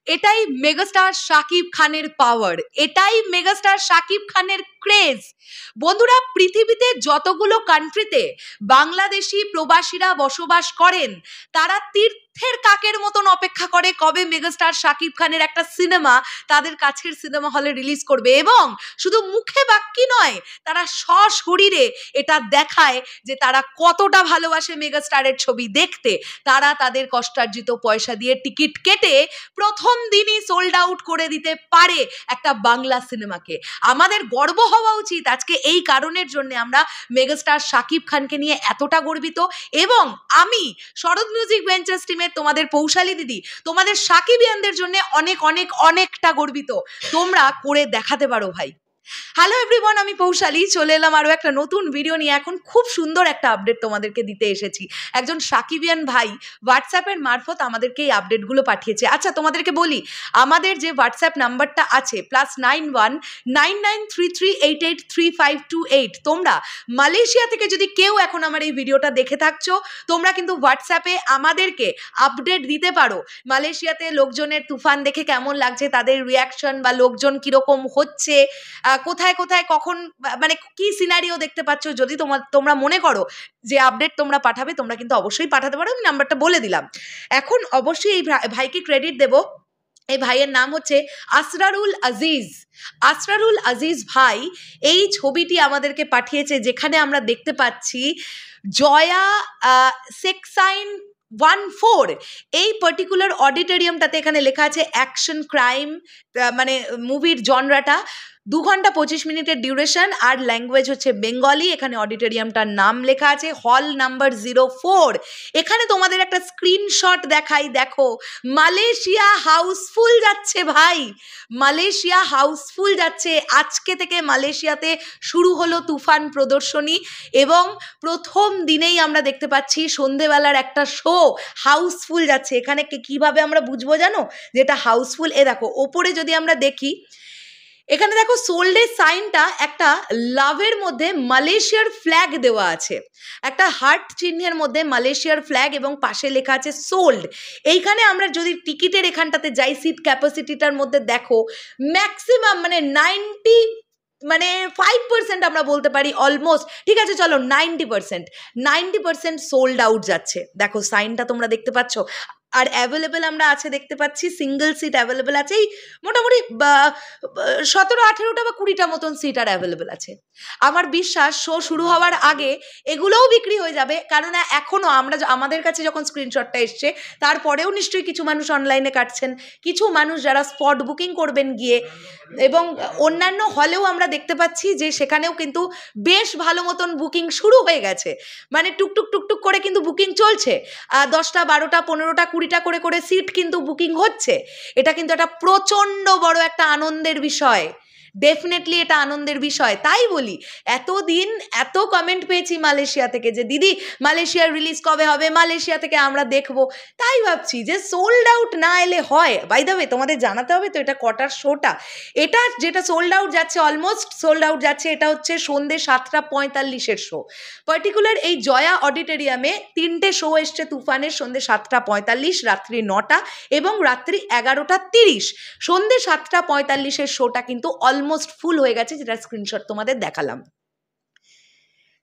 এটাই মেগাস্টার শাকিব খানের পাওয়ার, এটাই মেগাস্টার শাকিব খানের ক্রেজ। বন্ধুরা, পৃথিবীতে যতগুলো কান্ট্রিতে বাংলাদেশি প্রবাসীরা বসবাস করেন, তারা তীর্থের কাকের মতন অপেক্ষা করে কবে মেগাস্টার শাকিব খানের একটা সিনেমা তাদের কাছের সিনেমা হলে রিলিজ করবে। এবং শুধু মুখে বাক্যি নয়, তারা সশরীরে এটা দেখায় যে তারা কতটা ভালোবাসে মেগাস্টারের ছবি দেখতে। তারা তাদের কষ্টার্জিত পয়সা দিয়ে টিকিট কেটে প্রথম দিনই সোল্ড আউট করে দিতে পারে একটা বাংলা সিনেমাকে। আমাদের গর্ব হওয়া উচিত আজকে এই কারণের জন্য আমরা মেগাস্টার শাকিব খানকে নিয়ে এতটা গর্বিত। এবং আমি শরৎ মিউজিক ভেঞ্চার্স টিমের তোমাদের পৌশালী দিদি, তোমাদের শাকিবিয়ানদের জন্য অনেক অনেক অনেকটা গর্বিত। তোমরা করে দেখাতে পারো ভাই। হ্যালো এভরিওয়ান, আমি পৌশালী চলে এলাম আরও একটা নতুন ভিডিও নিয়ে। এখন খুব সুন্দর একটা আপডেট তোমাদেরকে দিতে এসেছি। একজন শাকিবিয়ান ভাই হোয়াটসঅ্যাপের মারফত আমাদেরকে এই আপডেটগুলো পাঠিয়েছে। আচ্ছা, তোমাদেরকে বলি, আমাদের যে হোয়াটসঅ্যাপ নাম্বারটা আছে +919933883528, তোমরা মালয়েশিয়া থেকে যদি কেউ এখন আমার এই ভিডিওটা দেখে থাকছো, তোমরা কিন্তু হোয়াটসঅ্যাপে আমাদেরকে আপডেট দিতে পারো। মালয়েশিয়াতে লোকজনের তুফান দেখে কেমন লাগছে, তাদের রিয়াকশন বা লোকজন কীরকম হচ্ছে, কোথায় কোথায় কখন মানে কি সিনারিও দেখতে পাচ্ছ। যদি তোমরা মনে করো যে আপডেট তোমরা পাঠাবে, তোমরা কিন্তু অবশ্যই পাঠাতে পারো। আমি নাম্বারটা বলে দিলাম। এখন অবশ্যই এই ভাইকে ক্রেডিট দেব। এই ভাইয়ের নাম হচ্ছে আসরারুল আজিজ। আসরারুল আজিজ ভাই এই ছবিটি আমাদেরকে পাঠিয়েছে, যেখানে আমরা দেখতে পাচ্ছি জয়া সেকসাইন 14 এই পার্টিকুলার অডিটোরিয়ামটাতে। এখানে লেখা আছে অ্যাকশন ক্রাইম, মানে মুভির জনরাটা 2 ঘন্টা 25 মিনিটের ডিউরেশন, আর ল্যাঙ্গুয়েজ হচ্ছে বেঙ্গলি। এখানে অডিটোরিয়ামটার নাম লেখা আছে হল নাম্বার 04। এখানে তোমাদের একটা স্ক্রিনশট দেখাই, দেখো মালয়েশিয়া হাউসফুল যাচ্ছে ভাই, মালয়েশিয়া হাউসফুল যাচ্ছে। আজকে থেকে মালয়েশিয়াতে শুরু হলো তুফান প্রদর্শনী, এবং প্রথম দিনেই আমরা দেখতে পাচ্ছি সন্ধেবেলার একটা শো হাউসফুল যাচ্ছে। এখানে কিভাবে আমরা বুঝবো জানো যে এটা হাউসফুল? এ দেখো ওপরে যদি আমরা দেখি, এখানে দেখো সোল্ডের সাইনটা একটা লাভের মধ্যে মালয়েশিয়ার ফ্ল্যাগ দেওয়া আছে, একটা হার্ট চিহ্নের মধ্যে মালয়েশিয়ার ফ্ল্যাগ, এবং পাশে লেখা আছে সোল্ড। এইখানে আমরা যদি টিকিটের এখানটাতে যাই, সিট ক্যাপাসিটিটার মধ্যে দেখো ম্যাক্সিমাম মানে 5% আমরা বলতে পারি অলমোস্ট, ঠিক আছে চলো 90% সোল্ড আউট যাচ্ছে। দেখো সাইনটা তোমরা দেখতে পাচ্ছ। আর অ্যাভেলেবেল আমরা আছে দেখতে পাচ্ছি, সিঙ্গেল সিট অ্যাভেলেবেল আছে, এই মোটামুটি 17-18টা বা 20টা মতন সিট আর অ্যাভেলেবেল আছে। আমার বিশ্বাস শো শুরু হওয়ার আগে এগুলোও বিক্রি হয়ে যাবে, কারণ এখনও আমাদের কাছে যখন স্ক্রিনশটটা এসছে, তারপরেও নিশ্চয়ই কিছু মানুষ অনলাইনে কাটছেন, কিছু মানুষ যারা স্পট বুকিং করবেন গিয়ে, এবং অন্যান্য হলেও আমরা দেখতে পাচ্ছি যে সেখানেও কিন্তু বেশ ভালো মতন বুকিং শুরু হয়ে গেছে। মানে টুকটুক টুকটুক করে কিন্তু বুকিং চলছে, 10টা 12টা 15টা 20টা করে সিট কিন্তু বুকিং হচ্ছে। এটা কিন্তু একটা প্রচণ্ড বড় একটা আনন্দের বিষয়, ডেফিনেটলি এটা আনন্দের বিষয়। তাই বলি, এতদিন এত কমেন্ট পেয়েছি মালয়েশিয়া থেকে যে দিদি মালয়েশিয়ার রিলিজ কবে হবে, মালয়েশিয়া থেকে আমরা দেখবো। তাই ভাবছি যে সোল্ড আউট না এলে হয়। বাই দ্য ওয়ে, তোমাদের জানাতে হবে তো এটা কটার শোটা। এটা যেটা সোল্ড আউট যাচ্ছে, অলমোস্ট সোল্ড আউট যাচ্ছে, এটা হচ্ছে সন্ধ্যে 7:45 শো। পার্টিকুলার এই জয়া অডিটোরিয়ামে 3টে শো এসছে তুফানের, সন্ধ্যে 7:45, রাত্রি 9টা এবং রাত্রি 11:30। সন্ধ্যে 7:45 শোটা কিন্তু অলমোস্ট ফুল হয়ে গেছে, যেটা স্ক্রিনশট তোমাদের দেখালাম।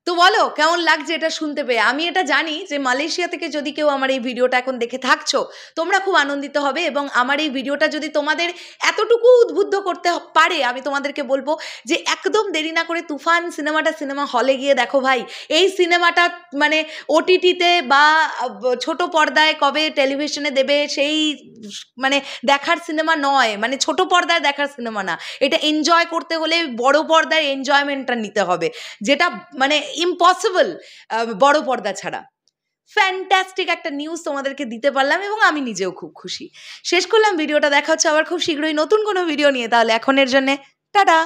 তো বলো কেমন লাগছে এটা শুনতে পেয়ে? আমি এটা জানি যে মালয়েশিয়া থেকে যদি কেউ আমার এই ভিডিওটা এখন দেখে থাকছো, তোমরা খুব আনন্দিত হবে, এবং আমার এই ভিডিওটা যদি তোমাদের এতটুকু উদ্বুদ্ধ করতে পারে, আমি তোমাদেরকে বলবো যে একদম দেরি না করে তুফান সিনেমা হলে গিয়ে দেখো ভাই। এই সিনেমাটা মানে ওটিটিতে বা ছোট পর্দায় কবে টেলিভিশনে দেবে সেই মানে দেখার সিনেমা নয়, মানে ছোট পর্দায় দেখার সিনেমা না। এটা এনজয় করতে হলে বড় পর্দায় এনজয়মেন্টটা নিতে হবে, যেটা মানে ইম্পসিবল বড় পর্দা ছাড়া। ফ্যান্টাস্টিক একটা নিউজ তোমাদেরকে দিতে পারলাম, এবং আমি নিজেও খুব খুশি। শেষ করলাম ভিডিওটা, দেখা হচ্ছে আবার খুব শীঘ্রই নতুন কোনো ভিডিও নিয়ে। তাহলে এখনের জন্যে টাটা।